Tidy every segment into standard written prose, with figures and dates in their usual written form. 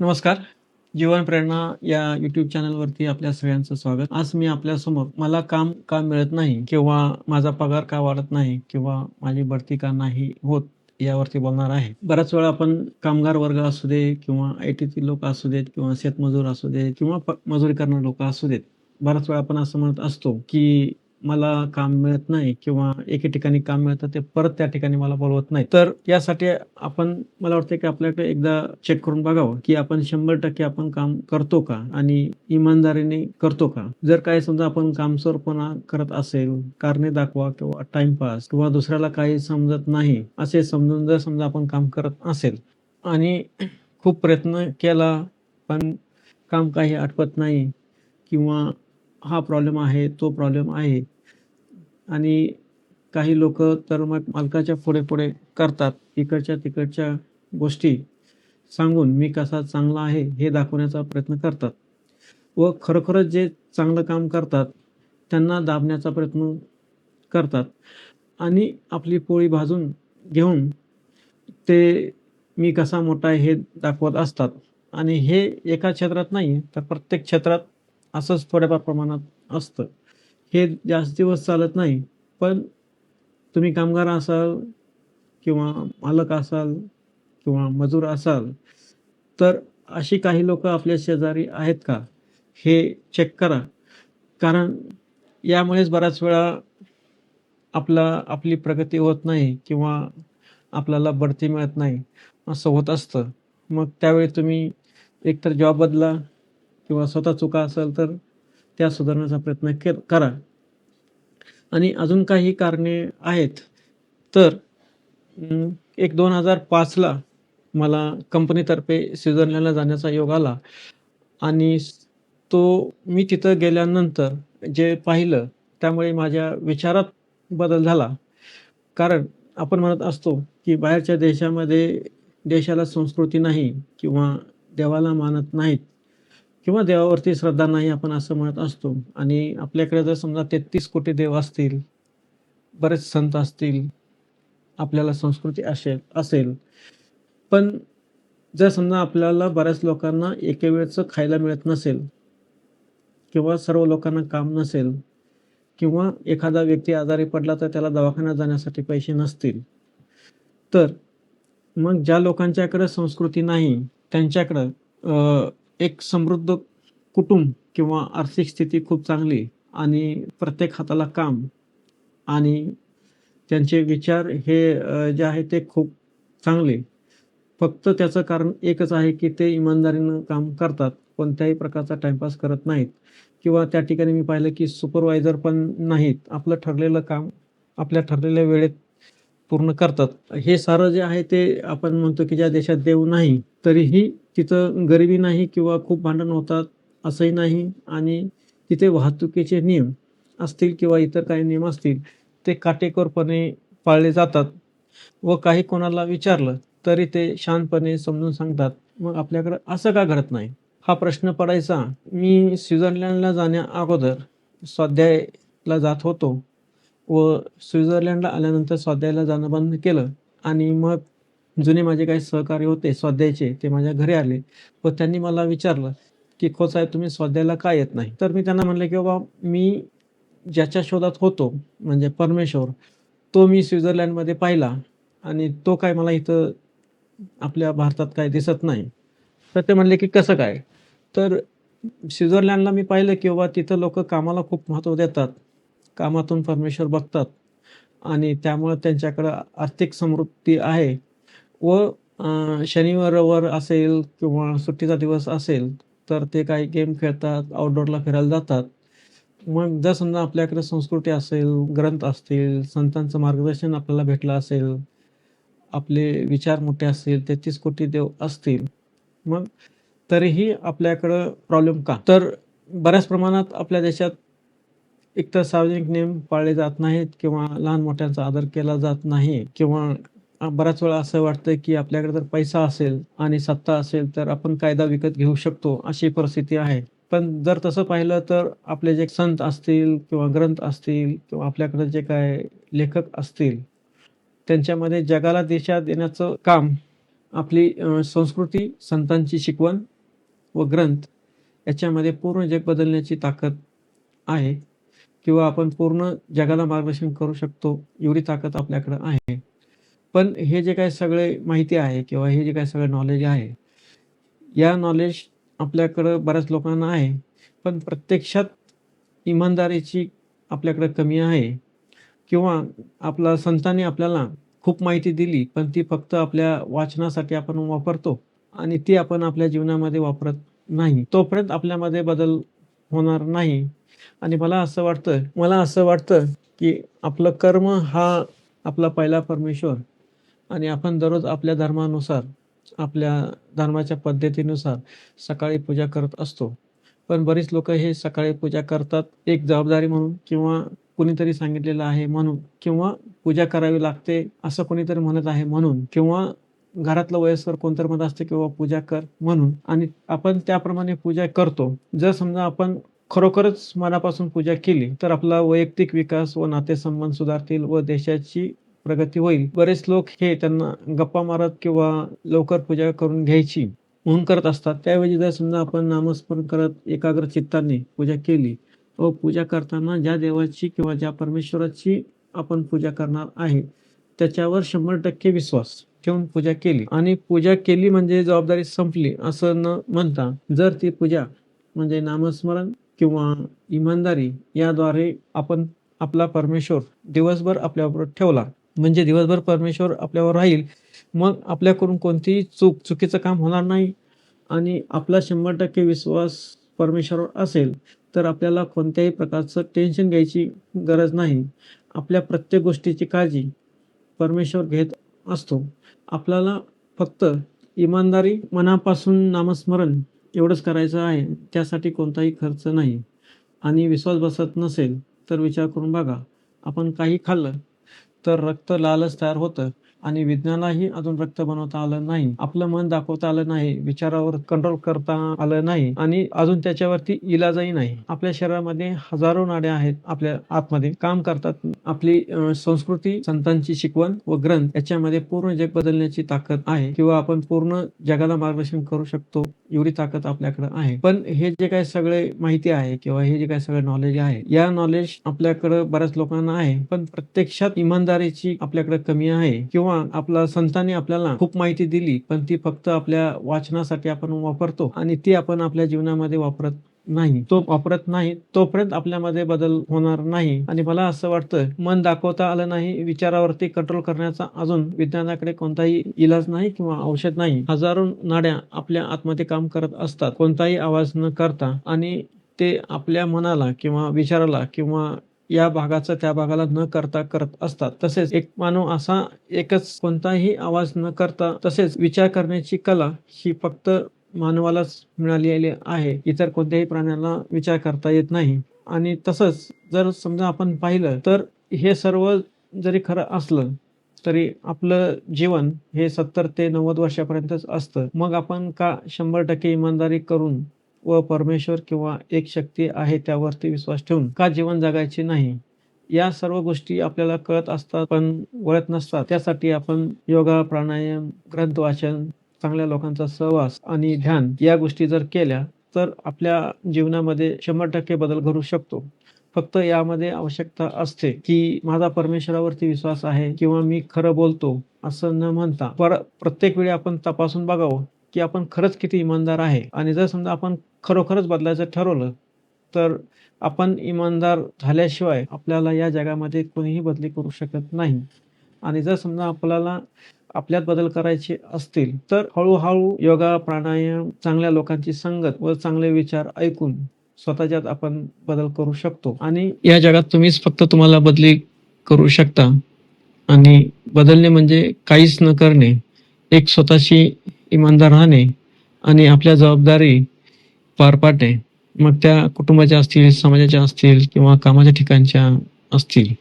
नमस्कार. जीवन प्रेरणा या यूट्यूब चॅनलवरती आपल्या सगळ्यांचं स्वागत. आज मी आपल्यासमोर मला काम का मिळत नाही किंवा माझा पगार का वाढत नाही किंवा माझी बढती का नाही होत यावरती बोलणार आहे. बऱ्याच वेळा आपण कामगार वर्ग असू दे किंवा आय-टीतील लोक असू देत किंवा शेतमजूर असू देत किंवा मजुरी करणारे लोक असू देत. बऱ्याच वेळा आपण असं म्हणत असतो, की मला काम मिळत नाही किंवा एके ठिकाणी काम मिळतं ते परत त्या ठिकाणी मला बोलवत नाही. तर यासाठी आपण मला वाटतं की आपल्याकडे एकदा चेक करून बघावं, की आपण 100% आपण काम करतो का? आणि इमानदारीने करतो का? जर काही समजा आपण कामचोरपणा करत असेल, कारणे दाखवा किंवा टाईमपास किंवा दुसऱ्याला काही समजत नाही, असे समजून जर समजा आपण काम करत असेल आणि खूप प्रयत्न केला, पण काम काही आटपत नाही किंवा हा प्रॉब्लेम आहे, तो प्रॉब्लेम आहे आणि काही लोकं तर मग मालकाच्या पुढे-पुढे करतात. इकडच्या-तिकडच्या गोष्टी सांगून मी कसा चांगला आहे, हे दाखवण्याचा प्रयत्न करतात व खरोखरच जे चांगलं काम करतात, त्यांना दाबण्याचा प्रयत्न करतात आणि आपली पोळी भाजून घेऊन ते मी कसा मोठा आहे हे दाखवत असतात आणि हे एका क्षेत्रात नाही, तर प्रत्येक क्षेत्रात असंच थोड्याफार प्रमाणात असतं. हे जास्त दिवस चालत नाही. पण तुम्ही कामगार असाल किंवा मालक असाल किंवा मजूर असाल, तर अशी काही लोकं आपल्या शेजारी आहेत का? हे चेक करा. कारण यामुळेच बऱ्याच वेळा आपली प्रगती होत नाही किंवा आपल्याला बढती मिळत नाही, असं होत असतं. मग त्यावेळी तुम्ही एकतर जॉब बदला किंवा स्वतः चुका असेल तर त्या सुधारण्याचा प्रयत्न करा. आणि अजून काही कारणे आहेत. तर एक 2005ला मला कंपनीतर्फे स्वित्झर्लंडला जाण्याचा योग आला आणि मी तिथं गेल्यानंतर जे पाहिलं त्यामुळे माझ्या विचारात बदल झाला. कारण आपण म्हणत असतो, की बाहेरच्या देशाला संस्कृती नाही किंवा देवाला मानत नाहीत किंवा देवावरती श्रद्धा नाही आपण असं म्हणत असतो आणि आपल्याकडे जर समजा 33 कोटी देव असतील, बरेच संत असतील, आपल्याला संस्कृती असेल, पण जर समजा आपल्याला बऱ्याच लोकांना एके वेळचं खायला मिळत नसेल किंवा सर्व लोकांना काम नसेल किंवा एखादा व्यक्ती आजारी पडला तर त्याला दवाखान्यात जाण्यासाठी पैसे नसतील, तर मग ज्या लोकांच्याकडे संस्कृती नाही, त्यांच्याकडं एक समृद्ध कुटुंब किंवा आर्थिक स्थिती खूप चांगली आणि प्रत्येक हाताला काम आणि त्यांचे विचार हे जे आहे ते खूप चांगले. फक्त त्याचं कारण एकच आहे, की ते इमानदारीनं काम करतात. कोणत्याही प्रकारचा टाईमपास करत नाहीत किंवा त्या ठिकाणी मी पाहिलं, की सुपरवायझर पण नाहीत. आपलं ठरलेलं काम आपल्या ठरलेल्या वेळेत पूर्ण करतात. हे सारं जे आहे ते आपण म्हणतो, की ज्या देशात देव नाही, तरीही तिथं गरिबी नाही किंवा खूप भांडण होतात असंही नाही आणि तिथे वाहतुकीचे नियम असतील किंवा इतर काही नियम असतील, ते काटेकोरपणे पाळले जातात व काही कोणाला विचारलं, तरी ते शांतपणे समजून सांगतात. मग आपल्याकडं असं का घडत नाही? हा प्रश्न पडायचा. मी स्वित्झर्लंडला जाण्या अगोदर स्वाध्यायला जात होतो व स्वित्झर्लंडला आल्यानंतर स्वाध्यायाला जाणं बंद केलं आणि मग जुने माझे काही सहकारी होते स्वाध्यायाचे, ते माझ्या घरी आले व त्यांनी मला विचारलं, की "खोत साहेब तुम्ही स्वाध्यायाला का येत नाही?" तर मी त्यांना म्हटलं, की "बाबा मी ज्याच्या शोधात होतो म्हणजे परमेश्वर, तो मी स्वित्झर्लंडमध्ये पाहिला आणि तो काय मला इथं आपल्या भारतात काही दिसत नाही." तर ते म्हणले, की "कसं काय?" तर स्वित्झर्लंडला मी पाहिलं, की बाबा तिथं लोकं कामाला खूप महत्त्व देतात. कामातून परमेश्वर बघतात आणि त्यामुळं त्यांच्याकडं आर्थिक समृद्धी आहे व शनिवार, रविवार असेल किंवा सुट्टीचा दिवस असेल, तर ते काही गेम खेळतात, आउटडोअरला फिरायला जातात. मग जर समजा आपल्याकडे संस्कृती असेल, ग्रंथ असतील, संतांचं मार्गदर्शन आपल्याला भेटलं असेल, आपले विचार मोठे असतील, 33 कोटी देव असतील, मग तरीही आपल्याकडं प्रॉब्लेम का? तर बऱ्याच प्रमाणात आपल्या देशात एकतर सार्वजनिक नियम पाळले जात नाहीत किंवा लहान-मोठ्यांचा आदर केला जात नाही किंवा बऱ्याच वेळा असं वाटतं, की आपल्याकडे जर पैसा असेल आणि सत्ता असेल, तर आपण कायदा विकत घेऊ शकतो, अशी परिस्थिती आहे. पण जर तसं पाहिलं तर आपले जे संत असतील किंवा ग्रंथ असतील किंवा आपल्याकडे जे काही लेखक असतील, त्यांच्यामध्ये जगाला दिशा देण्याचं काम आपली संस्कृती, संतांची शिकवण व ग्रंथ याच्यामध्ये पूर्ण जग बदलण्याची ताकद आहे किंवा आपण पूर्ण जगाला मार्गदर्शन करू शकतो, एवढी ताकद आपल्याकडे आहे. पण हे जे काही सगळे माहिती आहे किंवा हे जे काही सगळं नॉलेज आहे, या नॉलेज आपल्याकडं बऱ्याच लोकांना आहे, पण प्रत्यक्षात इमानदारीची आपल्याकडे कमी आहे किंवा आपला संतांनी आपल्याला खूप माहिती दिली, पण ती फक्त आपल्या वाचनासाठी आपण वापरतो आणि ती आपण आपल्या जीवनामध्ये वापरत नाही. तोपर्यंत आपल्यामध्ये बदल होणार नाही आणि मला असं वाटतं, की आपलं कर्म हा आपला पहिला परमेश्वर आणि आपण दररोज आपल्या धर्मानुसार, आपल्या धर्माच्या पद्धतीनुसार सकाळी पूजा करत असतो. पण बरीच लोकं हे सकाळी पूजा करतात एक जबाबदारी म्हणून किंवा कुणीतरी सांगितलेलं आहे म्हणून किंवा पूजा करावी लागते असं कोणीतरी म्हणत आहे म्हणून किंवा घरातलं वयस्कर कोणतरी म्हणत असतं किंवा पूजा कर म्हणून आणि आपण त्याप्रमाणे पूजा करतो. जर समजा आपण खरोखरच मनापासून पूजा केली, तर आपला वैयक्तिक विकास व नातेसंबंध सुधारतील व देशाची प्रगती होईल. बरेच लोक हे त्यांना गप्पा मारत किंवा लवकर पूजा करून घ्यायची म्हणून करत असतात. त्याऐवजी जर समजा आपण नामस्मरण करत एकाग्र चित्ताने पूजा केली व पूजा करताना ज्या देवाची किंवा ज्या परमेश्वराची आपण पूजा करणार आहे, त्याच्यावर 100% विश्वास ठेवून पूजा केली आणि पूजा केली म्हणजे जबाबदारी संपली असं न म्हणता, जर ती पूजा म्हणजे नामस्मरण किंवा इमानदारी याद्वारे आपण आपला परमेश्वर दिवसभर आपल्याबरोबर ठेवला, म्हणजे दिवसभर परमेश्वर आपल्यावर राहील. मग आपल्याकडून कोणतीही चुकीचं काम होणार नाही आणि आपला 100% विश्वास परमेश्वरावर असेल, तर आपल्याला कोणत्याही प्रकारचं टेन्शन घ्यायची गरज नाही. आपल्या प्रत्येक गोष्टीची काळजी परमेश्वर घेत असतो. आपल्याला फक्त इमानदारी मनापासून नामस्मरण एवढंच करायचं आहे. त्यासाठी कोणताही खर्च नाही आणि विश्वास बसत नसेल, तर विचार करून बघा. आपण काही खाल्लं, तर रक्त लालच तयार होतं आणि विज्ञानालाही अजून रक्त बनवता आलं नाही. आपलं मन दाखवता आलं नाही, विचारावर कंट्रोल करता आलं नाही आणि अजून त्याच्यावरती इलाजही नाही. आपल्या शरीरामध्ये हजारो नाड्या आहेत, आपल्या आतमध्ये काम करतात. आपली संस्कृती, संतांची शिकवण व ग्रंथ याच्यामध्ये पूर्ण जग बदलण्याची ताकद आहे किंवा आपण पूर्ण जगाला मार्गदर्शन करू शकतो, एवढी ताकद आपल्याकडे आहे. पण हे जे काही सगळे माहिती आहे किंवा हे जे काही सगळं नॉलेज आहे, या नॉलेज आपल्याकडे बऱ्याच लोकांना आहे, पण प्रत्यक्षात इमानदारीची आपल्याकडे कमी आहे किंवा आपला संतांनी आपल्याला खूप माहिती दिली, पण ती फक्त आपल्या वाचनासाठी आपण वापरतो आणि ती आपण आपल्या जीवनामध्ये वापरत नाही. तोपर्यंत आपल्यामध्ये बदल होणार नाही आणि मला असं वाटतं, मन दाखवता आलं नाही, विचारावरती कंट्रोल करण्याचा अजून विज्ञानाकडे कोणताही इलाज नाही किंवा औषध नाही. हजारो नाड्या आपल्या आतमध्ये काम करत असतात, कोणताही आवाज न करता आणि ते आपल्या मनाला किंवा विचाराला किंवा या भागाचं त्या भागाला न करता करत असतात. तसेच एक मानव असा एकच कोणताही आवाज न करता तसेच विचार करण्याची कला ही फक्त मानवालाच मिळालेली आहे. इतर कोणत्याही प्राण्याला विचार करता येत नाही आणि तसंच जर समजा आपण पाहिलं, तर हे सर्व जरी खरं असलं, तरी आपलं जीवन हे 70 ते 90 वर्षापर्यंतच असतं. मग आपण का 100% इमानदारी करून व परमेश्वर किंवा एक शक्ती आहे त्यावरती विश्वास ठेवून का जीवन जगायचे नाही? या सर्व गोष्टी आपल्याला कळत असतात, पण वळत नसतात. त्यासाठी आपण योगा, प्राणायाम, ग्रंथ वाचन, चांगल्या लोकांचा सहवास आणि ध्यान या गोष्टी जर केल्या, तर आपल्या जीवनामध्ये 100% बदल घडू शकतो. फक्त यामध्ये आवश्यकता असते, की माझा परमेश्वरावरती विश्वास आहे किंवा मी खरं बोलतो असं न म्हणता प्रत्येक वेळी आपण तपासून बघावं, की आपण खरंच किती इमानदार आहे आणि जर समजा आपण खरोखरच बदलायचं ठरवलं, तर आपण इमानदार झाल्याशिवाय आपल्याला या जगामध्ये कोणीही बदली करू शकत नाही आणि जर समजा आपल्याला आपल्यात बदल करायचे असतील, तर हळू योगा, प्राणायाम, चांगल्या लोकांची संगत व चांगले विचार ऐकून स्वतःच्यात आपण बदल करू शकतो आणि या जगात तुम्हीच फक्त तुम्हाला बदली करू शकता आणि बदलणे म्हणजे काहीच न करणे, एक स्वतःशी इमानदार राहणे आणि आपल्या जबाबदारी पार पाडणे. मग त्या कुटुंबाच्या असतील, समाजाच्या असतील किंवा कामाच्या ठिकाणच्या असतील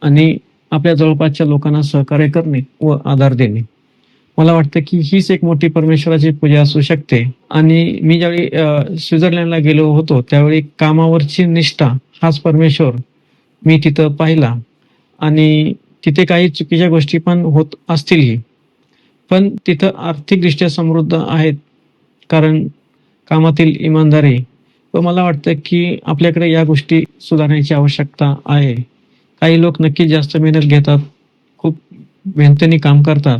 आणि आपल्या जवळपासच्या लोकांना सहकार्य करणे व आधार देणे. मला वाटतं की हीच एक मोठी परमेश्वराची पूजा असू शकते आणि मी ज्यावेळी स्वित्झर्लंडला गेलो होतो, त्यावेळी कामावरची निष्ठा हाच परमेश्वर मी तिथं पाहिला आणि तिथे काही चुकीच्या गोष्टी पण होत असतीलही. पण तिथं आर्थिकदृष्ट्या समृद्ध आहेत, कारण कामातील इमानदारी. व मला वाटतं की आपल्याकडे या गोष्टी सुधारण्याची आवश्यकता आहे. काही लोक नक्कीच जास्त मेहनत घेतात, खूप मेहनतीने काम करतात.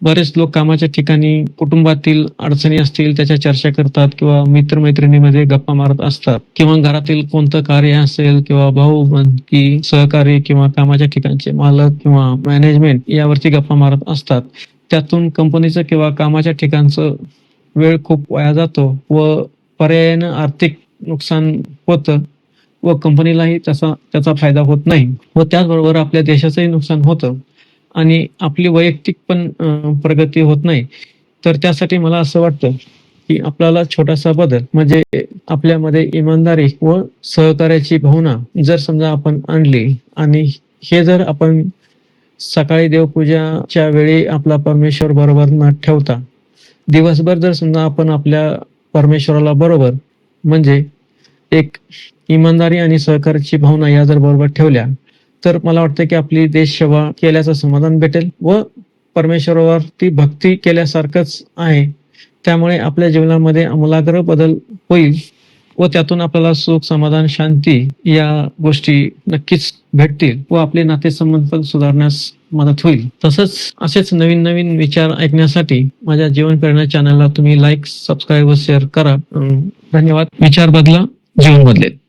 बरेच लोक कामाच्या ठिकाणी कुटुंबातील अडचणी असतील त्याच्या चर्चा करतात किंवा मित्रमैत्रिणीमध्ये गप्पा मारत असतात किंवा घरातील कोणतं कार्य असेल किंवा भाऊ बंधकी सहकारी किंवा कामाच्या ठिकाणचे मालक किंवा मॅनेजमेंट यावरती गप्पा मारत असतात. त्यातून कंपनीचं किंवा कामाच्या ठिकाणचं वेळ खूप वाया जातो व पर्यायानं आर्थिक नुकसान होतं व कंपनीलाही त्याचा फायदा होत नाही व त्याचबरोबर आपल्या देशाचंही नुकसान होतं आणि आपली वैयक्तिक पण प्रगती होत नाही. तर त्यासाठी मला असं वाटतं की आपल्याला छोटासा बदल म्हणजे आपल्यामध्ये इमानदारी व सहकार्याची भावना जर समजा आपण आणली आणि हे जर आपण सकाळी देवपूजाच्या वेळी आपला परमेश्वर बरोबर न ठेवता दिवसभर जर समजा आपण आपल्या परमेश्वराला बरोबर म्हणजे एक इमानदारी आणि सहकार्याची भावना या जर बरोबर ठेवल्या तर मला वाटतं की आपली देश सेवा केल्याचं समाधान भेटेल व परमेश्वरावरती भक्ती केल्यासारखंच आहे. त्यामुळे आपल्या जीवनामध्ये आमूलाग्र बदल होईल व त्यातून आपल्याला सुख, समाधान, शांती या गोष्टी नक्कीच भेटतील व आपले नातेसंबंध पण सुधारण्यास मदत होईल. तसंच असेच नवीन नवीन विचार ऐकण्यासाठी माझ्या जीवन प्रेरणा चॅनलला तुम्ही लाईक, सबस्क्राईब व शेअर करा. धन्यवाद. विचार बदला, जीवन बदलेल.